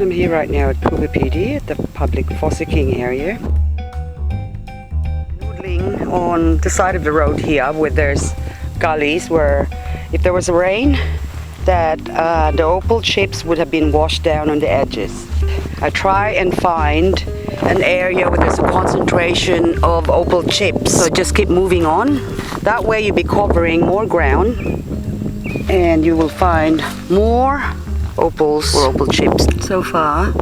I'm here right now at Coober Pedy at the public fossicking area. Noodling on the side of the road here where there's gullies where if there was rain that the opal chips would have been washed down on the edges. I try and find an area where there's a concentration of opal chips. So just keep moving on. That way you'll be covering more ground and you will find more opals or opal chips. So far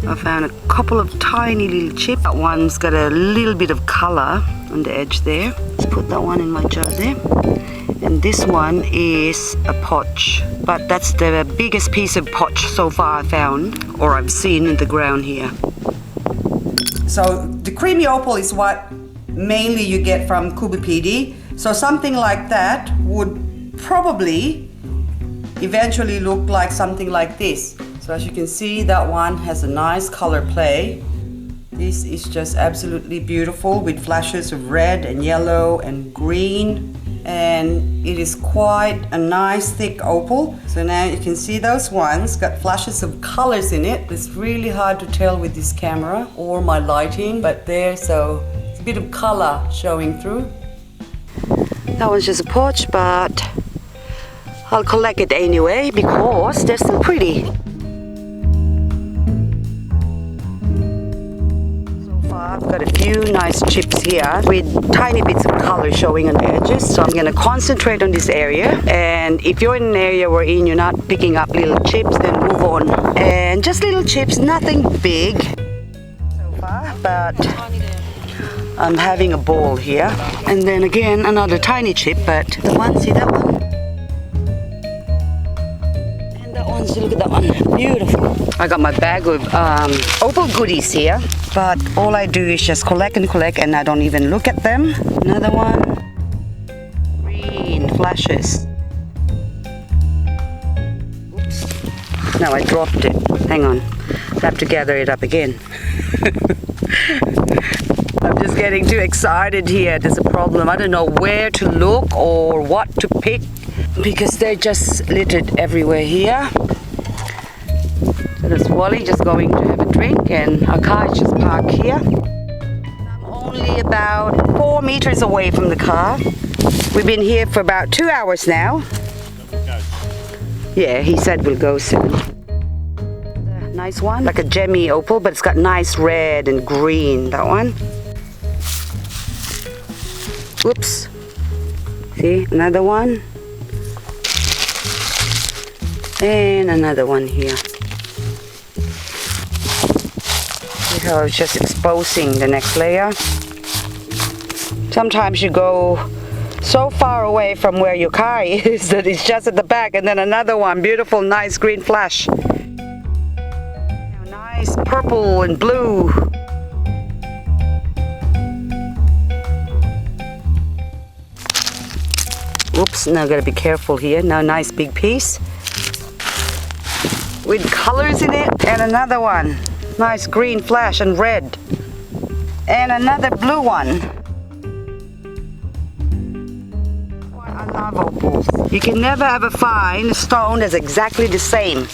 I found a couple of tiny little chips. That one's got a little bit of color on the edge there. Let's put that one in my jar there. And this one is a potch, but that's the biggest piece of potch so far I found or I've seen in the ground here. So the creamy opal is what mainly you get from Coober Pedy. So something like that would probably eventually look like something like this. So as you can see, that one has a nice color play. This is just absolutely beautiful with flashes of red and yellow and green, and it is quite a nice thick opal. So now you can see those ones got flashes of colors in it. It's really hard to tell with this camera or my lighting, but there, so it's a bit of color showing through. That one's just a potch, but I'll collect it anyway because they're still pretty. I've got a few nice chips here with tiny bits of color showing on the edges. So I'm going to concentrate on this area. And if you're in an area wherein you're not picking up little chips, then move on. And just little chips, nothing big so far, but I'm having a bowl here. And then again, another tiny chip, but the one, see that one? Look at that one, beautiful. I got my bag of opal goodies here, but all I do is just collect and collect and I don't even look at them. Another one, green flashes. Oops, now I dropped it. Hang on, I have to gather it up again. I'm just getting too excited here. There's a problem. I don't know where to look or what to pick because they're just littered everywhere here. So there's Wally just going to have a drink and our car is just parked here. I'm only about 4 meters away from the car. We've been here for about 2 hours now. Yeah, he said we'll go soon. Nice one, like a gemmy opal, but it's got nice red and green, that one. Whoops. See, another one. And another one here. See how it's just exposing the next layer. Sometimes you go so far away from where your car is that it's just at the back, and then another one, beautiful, nice green flash. Nice purple and blue. Oops, now gotta be careful here. Now nice big piece with colors in it, and another one, nice green flash and red, and another blue one. I love opals. You can never ever find a stone that's exactly the same.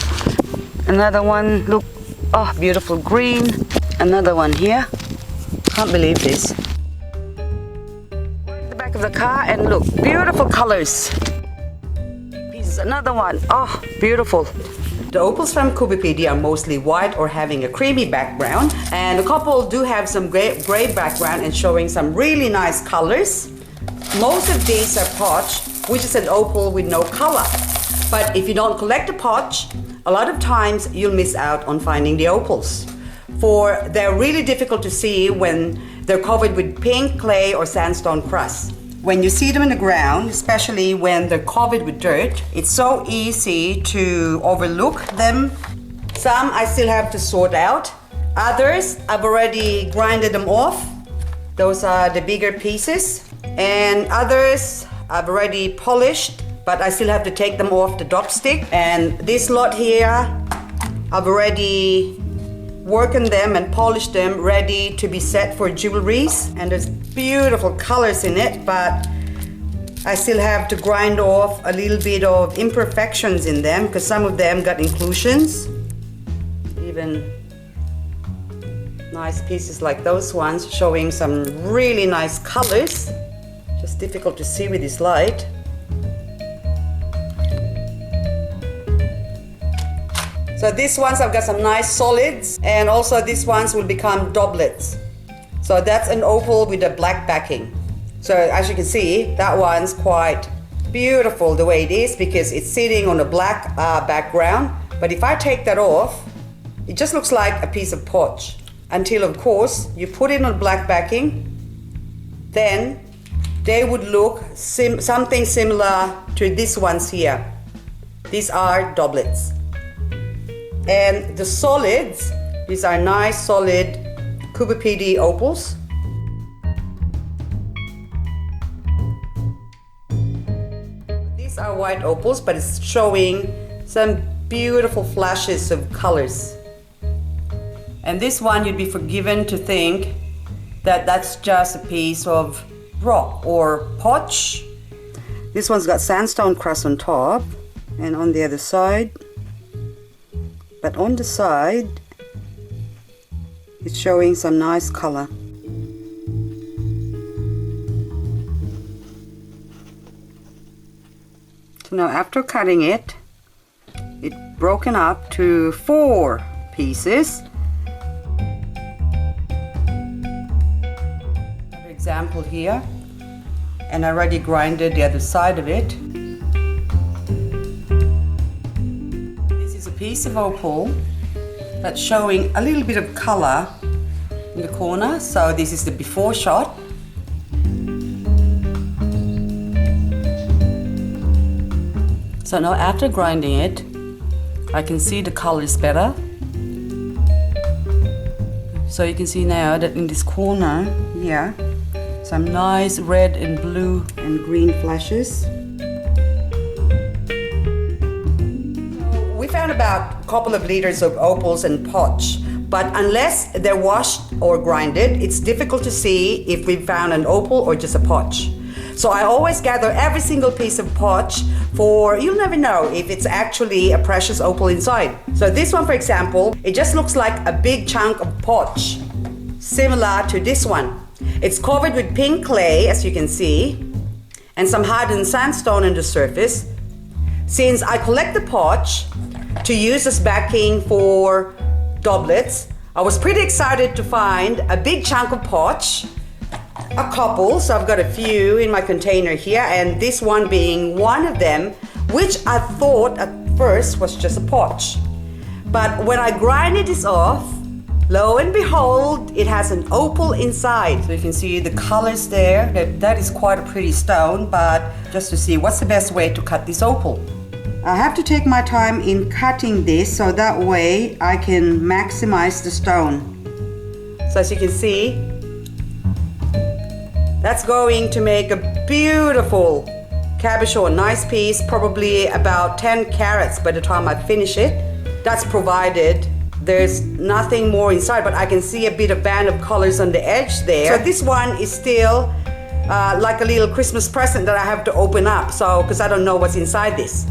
Another one, look, oh, beautiful green. Another one here. Can't believe this. The back of the car, and look, beautiful colors. Pieces. Another one, oh, beautiful. The opals from Coober Pedy are mostly white or having a creamy background, and a couple do have some gray background and showing some really nice colors. Most of these are potch, which is an opal with no color. But if you don't collect a potch, a lot of times you'll miss out on finding the opals. For they're really difficult to see when they're covered with pink clay or sandstone crust. When you see them in the ground, especially when they're covered with dirt, it's so easy to overlook them. Some I still have to sort out. Others, I've already grinded them off. Those are the bigger pieces. And others, I've already polished, but I still have to take them off the dropstick. And this lot here, I've already worked on them and polished them, ready to be set for jewelries. And there's beautiful colors in it, but I still have to grind off a little bit of imperfections in them because some of them got inclusions. even nice pieces like those ones, showing some really nice colors. Just difficult to see with this light. So these ones I've got some nice solids, and also these ones will become doublets. So that's an opal with a black backing. So as you can see, that one's quite beautiful the way it is because it's sitting on a black background. But if I take that off, it just looks like a piece of potch. Until of course you put it on black backing, then they would look something similar to these ones here. These are doublets. And the solids, these are nice solid Cooper PD opals. These are white opals, but it's showing some beautiful flashes of colors. And this one you'd be forgiven to think that that's just a piece of rock or potch. This one's got sandstone crust on top and on the other side. But on the side, it's showing some nice color. So now after cutting it, it's broken up to 4 pieces. Another example here, and I already grinded the other side of it. Piece of opal that's showing a little bit of color in the corner. So this is the before shot. So now after grinding it, I can see the colors better. So you can see now that in this corner here, some nice red and blue and green flashes. Found about a couple of liters of opals and potch, but unless they're washed or grinded, it's difficult to see if we found an opal or just a potch. So I always gather every single piece of potch, for you'll never know if it's actually a precious opal inside. So this one, for example, it just looks like a big chunk of potch, similar to this one. It's covered with pink clay, as you can see, and some hardened sandstone on the surface. Since I collect the potch to use as backing for doublets, I was pretty excited to find a big chunk of potch, a couple, so I've got a few in my container here, and this one being one of them, which I thought at first was just a potch. But when I grinded this off, lo and behold, it has an opal inside. So you can see the colors there. That is quite a pretty stone, but just to see what's the best way to cut this opal. I have to take my time in cutting this so that way I can maximize the stone. So as you can see, that's going to make a beautiful cabochon, nice piece, probably about 10 carats by the time I finish it. That's provided there's nothing more inside, but I can see a bit of band of colors on the edge there. So this one is still like a little Christmas present that I have to open up, so because I don't know what's inside this.